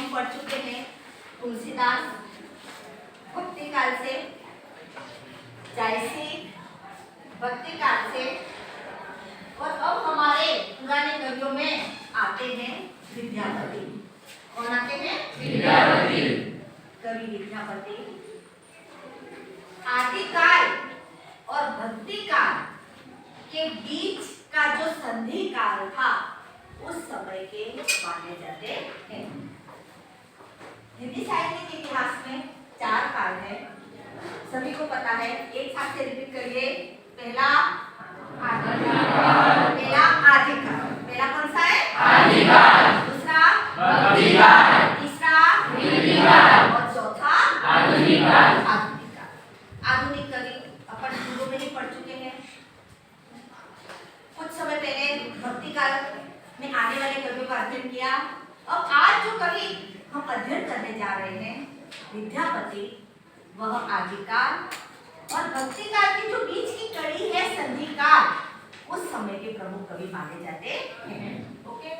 हम पढ़ चुके हैं तुलसीदास भक्ति काल से, जायसी भक्ति काल से, और अब हमारे पुराने कवियों में आते हैं विद्यापति। कौन आते हैं? विद्यापति। कवि विद्यापति आदिकाल और भक्ति काल के बीच का जो संधि काल था उस समय के माने जाते हैं। हिंदी साहित्य के इतिहास में 4 काल है, सभी को पता है। एक साथ से रिपीट करिए। पहला आदिकाल, पहला कौन सा है? आदिकाल। दूसरा भक्ति काल। तीसरा विधि काल। और चौथा आधुनिक काल। आधुनिक कवि अपन पूर्व में ही पढ़ चुके हैं। कुछ समय पहले भक्ति काल में आने वाले कवियों का अध्ययन किया। अब आज जो कवि हम अध्ययन करने जा रहे हैं विद्यापति, वह आदिकाल और भक्ति काल की जो बीच की कड़ी है संधि काल, उस समय के प्रमुख कवि माने जाते हैं। ओके,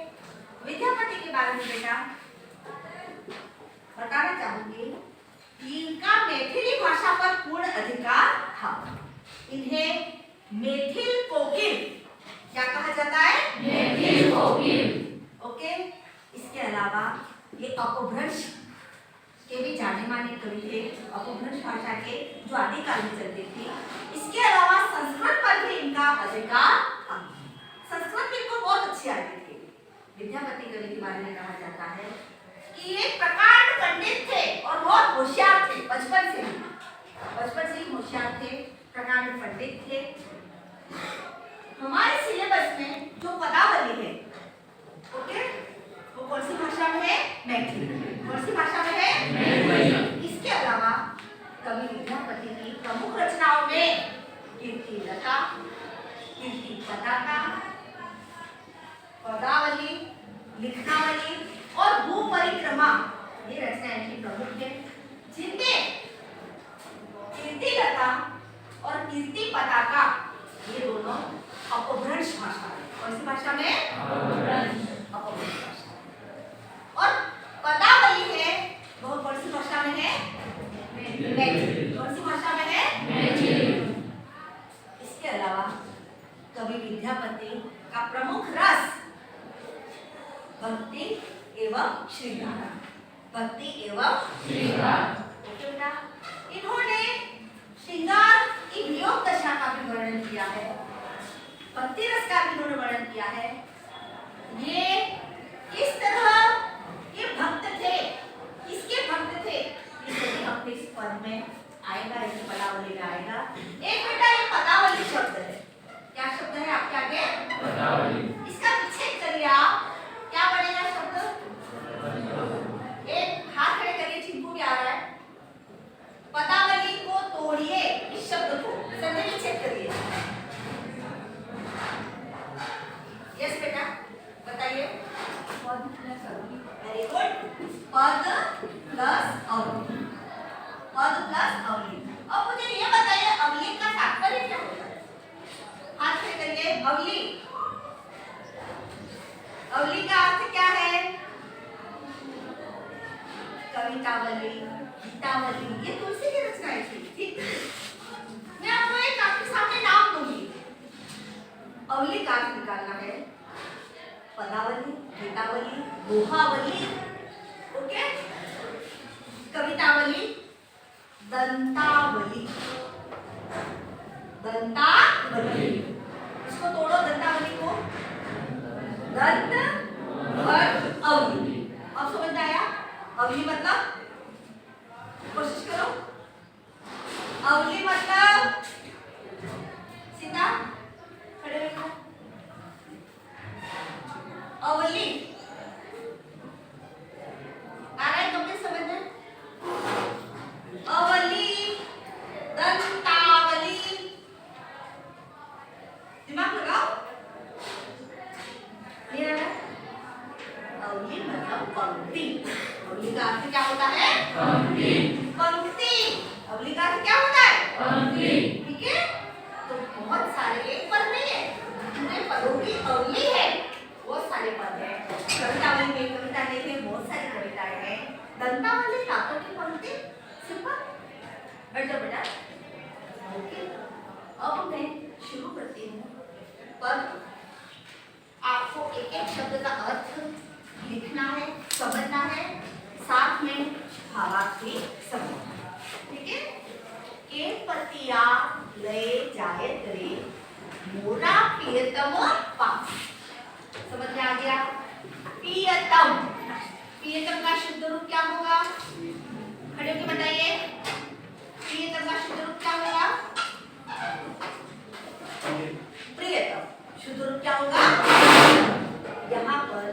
विद्यापति के बारे में बेटा बताना चाहूंगी। इनका मैथिली भाषा पर पूर्ण अधिकार था। इन्हें मैथिल कोकिल क्या कहा जाता है? मैथिल कोकिल। ओके, इसके अलावा ये अपभ्रंश के भी जाने माने कवि थे। अपभ्रंश भाषा के जो आदिकाल में चलती थी। इसके अलावा संस्कृत पर भी इनका अधिकार था। संस्कृत भी इनको बहुत अच्छी आती थी। विद्यापति कवि के बारे में कहा जाता है कि ये प्रकांड पंडित थे और बहुत होशियार थे। बचपन से ही होशियार थे, प्रकांड पंडित थे। हमारे सिलेबस में जो पदावली है, ओके, वो कौन सी भाषा में है? मैथिली। कौन सी भाषा में है? मैथिली। इसके अलावा कवि विद्यापति की प्रमुख रचनाओं में कीर्तिलता, कीर्ति पताका, पदावली, लिखनावली और भू परिक्रमा, ये रचनाएं इनकी प्रमुख है। जिनमें कीर्तिलता और कीर्ति पताका ये दोनों अपभ्रंश भाषा है। कौन सी भाषा में? अपभ्रंश भाषा। और पदावली है, वह कौन सी भाषा में है? मैथिली। कौन सी भाषा में है? मैथिली। इसके अलावा कवि विद्यापति का प्रमुख रस भक्ति एवं श्रृंगार, भक्ति एवं श्रृंगार। बेटा, इन्होंने श्रृंगार की वियोग दशा का भी वर्णन किया है, भक्ति रस का भी इन्होंने वर्णन किया है। ये किस तरह के भक्त थे, किसके भक्त थे, ये सभी अपने इस पद में आएगा, इस पदावली में आएगा। एक बेटा ये पदावली शब्द है। क्या शब्द है आपके आगे? पदावली। इसका विच्छेद करिए आप, क्या बनेगा शब्द? एक हाथ खड़े करिए, चिंपू भी आ रहा है। पदावली को तोड़िए, इस शब्द को संधि विच्छेद करिए। यस बेटा, बताइए। पद प्लस अवली। Very good. पद प्लस अवली, पद प्लस अवली। अब मुझे ये बताइए अवली का तात्पर्य क्या होता है? हाथ खड़े करिए। अवली, अवली का अर्थ क्या है? कवितावली, गीतावली, ये तुलसी की रचनाएं थी। ठीक, मैं आपको एक आपके सामने नाम दूंगी, अवली का अर्थ निकालना है। पदावली, गीतावली, दोहावली, ओके, कवितावली, दंतावली, दंतावली। इसको तोड़ो, दंतावली को। दंत और अवली। अब समझ में आया? अवली मतलब, कोशिश करो। अवली मतलब सीधा खड़े रहो। अवली आ रहा है तुमने समझ में? अवली, दंतावली, दिमाग लगाओ। क्लियर है? अवली मतलब पंक्ति। अवली का अर्थ क्या होता है? पंक्ति। पंक्ति। अवली का अर्थ क्या होता है? पंक्ति। ठीक है, तो बहुत सारे, एक पद नहीं है, पूरे पदों की अवली है, बहुत सारे पद हैं। कवितावली में कविता देखें, बहुत सारी कविताएं हैं। दंता वाले दांतों की पंक्ति सिंपल। बैठ जाओ बेटा। ओके, अब मैं शुरू करती हूँ। पर आपको एक एक शब्द का अर्थ लिखना है, समझना है, साथ में भावार्थ भी समझना है। ठीक है? के पतिया ले जाए रे मोरा प्रियतम पास। समझ में आ गया? प्रियतम, प्रियतम का शुद्ध रूप क्या होगा? खड़े होकर बताइए। प्रियतम का शुद्ध रूप क्या होगा? प्रियतम शुद्ध रूप क्या होगा? यहाँ पर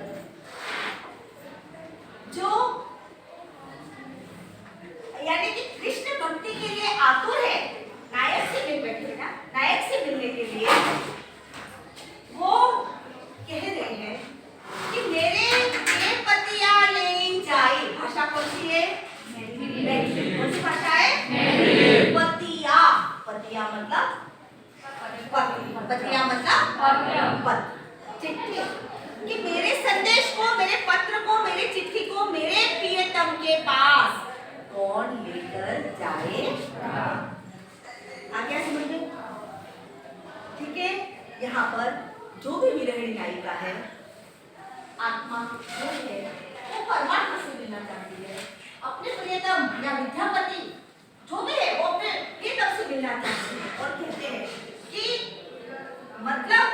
जो यानी कि कृष्ण भक्ति के लिए आतुर है, नायक से मिल बैठे ना, नायक से मिलने के लिए वो कह रहे हैं कि मेरे के पतिया ले जाए। भाषा कौन सी है? मेरी। कौन सी भाषा है? मेरी। पतिया, पतिया मतलब पति, पतिया मतलब पति। चिट्ठी, कि मेरे संदेश को, मेरे पत्र को, मेरे चिट्ठी को मेरे प्रियतम के पास कौन लेकर जाएगा? आ गया समझ में? ठीक है? यहाँ पर जो भी विरहिणी नायिका है, आत्मा जो है वो परमात्मा से मिलना चाहती है। अपने प्रियतम या विद्यापति जो भी है वो अपने प्रियतम से मिलना चाहती है और कहते हैं कि मतलब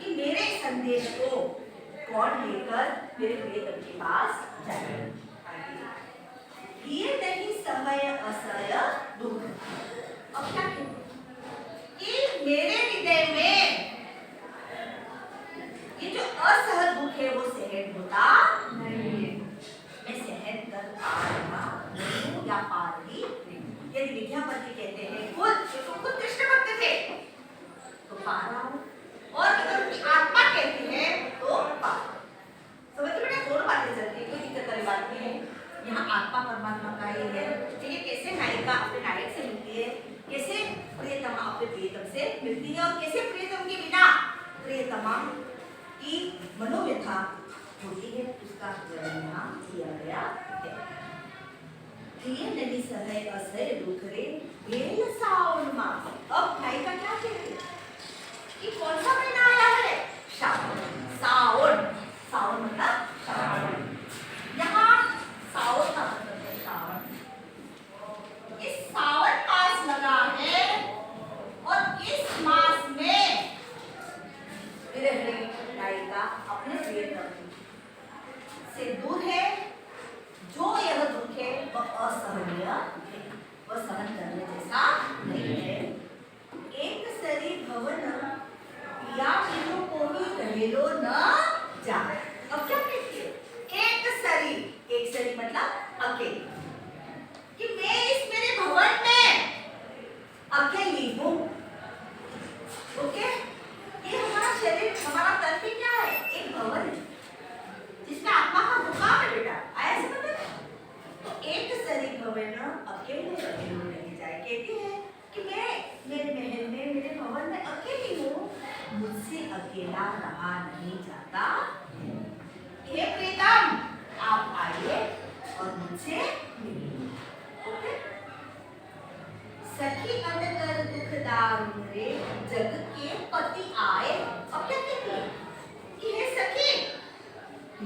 कि मेरे संदेश को कौन लेकर मेरे प्रियतम के पास जाए। ये नहीं समय असय दुख। अब क्या कहते कि मेरे हृदय में ये जो असहज दुख है वो सहन होता नहीं है। मैं सहन कर पा रहा हूं या पा रही नहीं। यदि विद्यापति कहते हैं खुद कृष्ण भक्त थे तो पा रहा हूं, और अगर उनकी आत्मा कहती है तो पा। समझ में बेटा? दोनों बातें चलती है, कोई दिक्कत वाली बात नहीं है। यहाँ आत्मा परमात्मा का ही है। ठीक है? कैसे नायिका अपने नायक से मिलती है, कैसे प्रियतमा अपने प्रियतम से मिलती है, और कैसे प्रियतम के बिना प्रियतमा की मनोव्यथा होती है, उसका वर्णन यहाँ किया गया है। ये नहीं सहय असय दुख रे भेल सावन मास। अब नायिका क्या कहती है कि कौन सा महीना आया है? सावन। सावन, सावन मतलब सावन। यहाँ सावन का मतलब है सावन। इस सावन मास लगा है और इस मास में विरहिणी नायिका अपने प्रियतम से दूर है। जो यह दुख है वह असहनीय है, वह सहन करने जैसा नहीं है। एक सरी भवन पिया बिनु कोई रहेलो न जाए। अब क्या कहती है? एक सरी मतलब अकेली, कि मैं इस मेरे भवन में अकेली हूँ। ओके? ये हमारा शरीर, हमारा तन भी क्या है? एक भवन है जिसमें आत्मा का मुकाम है बेटा। आया समझ में? तो एक सरी भवन अकेले रहेलो नहीं जाए। कहती है कि मैं मेरे महल में, मेरे भवन में अकेली हूँ, मुझसे अकेला रहा नहीं जाता। हे प्रीतम, आप आइए और मुझसे मिलिए। ओके? सखी अंतर दुख दारुण रे जग के पति आए। अब क्या कहती है कि हे सखी,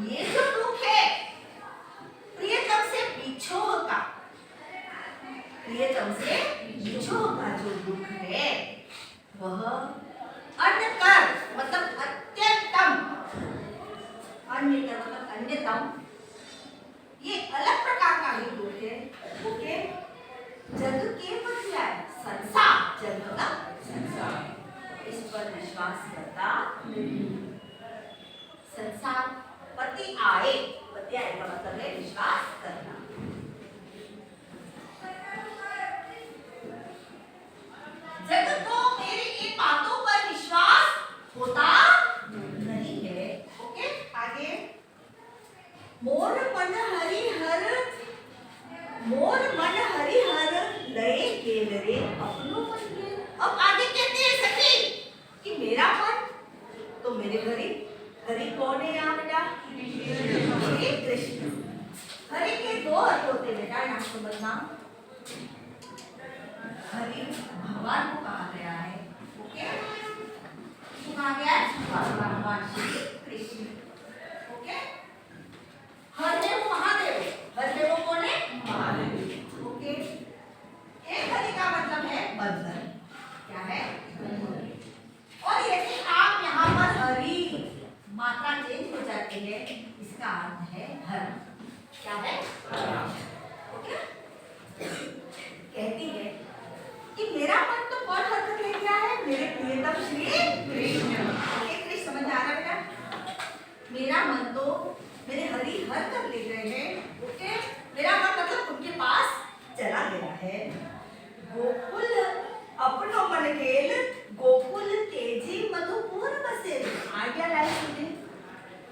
ये जो दुख है प्रियतम से बिछोह का, प्रियतम से बिछोह का जो दुख है वह अन्यतर मतलब अत्यंतम, अन्यतर मतलब अन्यतम, ये अलग प्रकार का ही दुख है। ओके? जग के पति आए, संसार, जग का संसार, इस पर विश्वास करता नहीं। संसार पति आए, पति आए का मतलब है विश्वास करना। जग को मेरी इन बातों पर विश्वास होता नहीं है। ओके? आगे मोर मन हरिहर, मोर मन हरिहर लय गेल रे अपनो मन गेल। अब आगे कहते हैं सखी कि मेरा मन तो मेरे हरि, हरि कौन है यहाँ बेटा? श्री कृष्ण। हरि के दो अर्थ यहाँ हरि भगवान को कहा गया है। ओके, तो कहा गया है भगवान श्री कृष्ण। ओके, हर है वो महादेव, हर है वो कौन है? महादेव। ओके, एक हरि का मतलब है बंधन। क्या है? और यदि आप यहाँ पर हरि मात्रा चेंज हो जाती है, इसका अर्थ है हर। क्या है? ओके, कहती है कि मेरा मन तो कौन हरकत ले गया है? मेरे प्रियतम श्री कृष्ण। ओके, कृष्ण समझ आ रहा है बेटा? मेरा मन तो मेरे हरि हरकत ले गए हैं। ओके, मेरा मन मतलब उनके पास चला गया है। गोकुल अपनो मन खेल, गोकुल तेजी मधुपुर बसे। आ गया लाइन सुने।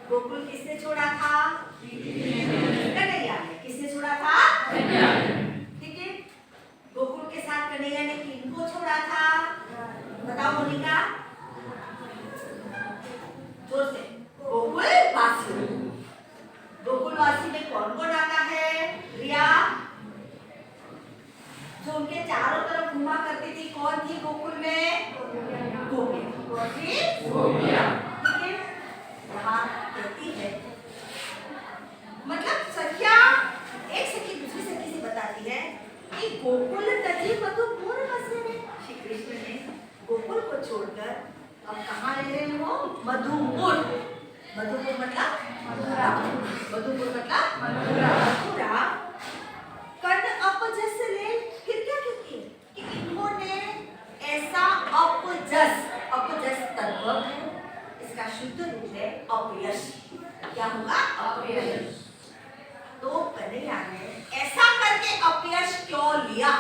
गोकुल किसने छोड़ा था? कन्हैया ने। किसने छोड़ा था? ठीक है, गोकुल के साथ कन्हैया ने किनको छोड़ा था? बताओ मोनिका, जोर से। गोकुल वासी। गोकुल वासी में कौन कौन आता है? रिया, जो उनके चारों तरफ घुमा करती थी, कौन थी गोकुल में? गोपियाँ। कौन थी? गोपियाँ। ठीक है, यहाँ कहती है मतलब सखिया एक सखी दूसरी सखी से बताती है कि गोकुल तजी मधुपुर बसे में। श्री कृष्ण ने गोकुल को छोड़कर अब कहाँ ले रहे हो? मधुपुर। मधुपुर मतलब मथुरा। मधुपुर मतलब मथुरा। मथुरा कर्ण अपजस ले। फिर क्या कहती है कि इन्होंने ऐसा अपजस, अपजस तद्भव है, इसका शुद्ध रूप है अपयश। क्या होगा? अपयश। तो कन्हैया ने ऐसा करके अपयश क्यों लिया?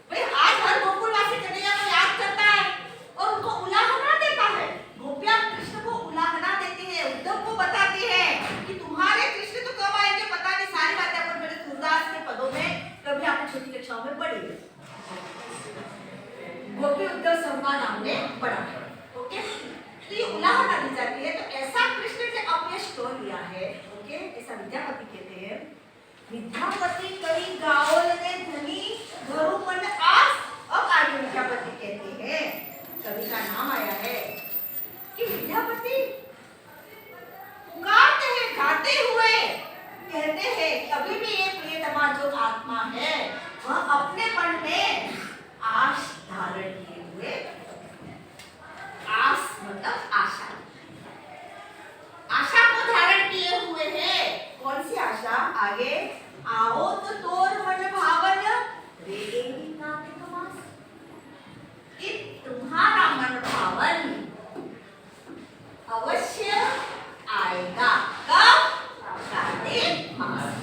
भाई आज हर गोकुलवासी कन्हैया को याद करता है और उनको उलाहना देता है। गोपियां कृष्ण को उलाहना देती है, उद्धव को बताती है कि तुम्हारे कृष्ण तो कब आएंगे पता नहीं। सारी बातें अपन मेरे सूरदास के पदों में कभी आपने छोटी कक्षाओं में पढ़ी है। गोपी उद्धव संवाद हमने पढ़ा है। ओके, तो ये उलाहना दी जाती है। तो ऐसा कृष्ण ने अपयश क्यों लिया है? ओके, ऐसा विद्यापति कहते हैं, विद्यापति कई गावल ने धनी धरु मन आस। अब आगे विद्यापति कहते हैं, कवि का नाम आया है कि विद्यापति पुकारते हैं गाते हुए, कहते हैं कि अभी भी ये प्रियतमा जो आत्मा है वह अपने मन में आश धारण किए हुए। आस मतलब आशा, आशा को धारण किए हुए है। कौन सी आशा? आगे आओ तो तोर मन भावन रे एवी कार्तिक मास। कि तुम्हारा मन भावन अवश्य आएगा। कब? कार्तिक मास।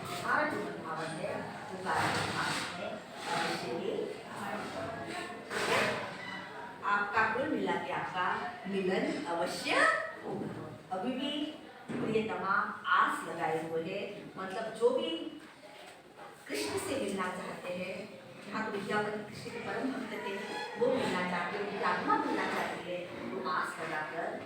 तुम्हारा जो मन भावन है वो कार्तिक मास में अवश्य ही आएगा। आपका कुल मिला के आपका मिलन अवश्य होगा। अभी भी प्रियतमा आस लगाए हुए है, मतलब जो भी कृष्ण से मिलना चाहते हैं, यहाँ तो विद्यापति कृष्ण के परम भक्त थे, वो मिलना चाहते हैं, उनकी आत्मा मिलना चाहती है, वो आस लगाकर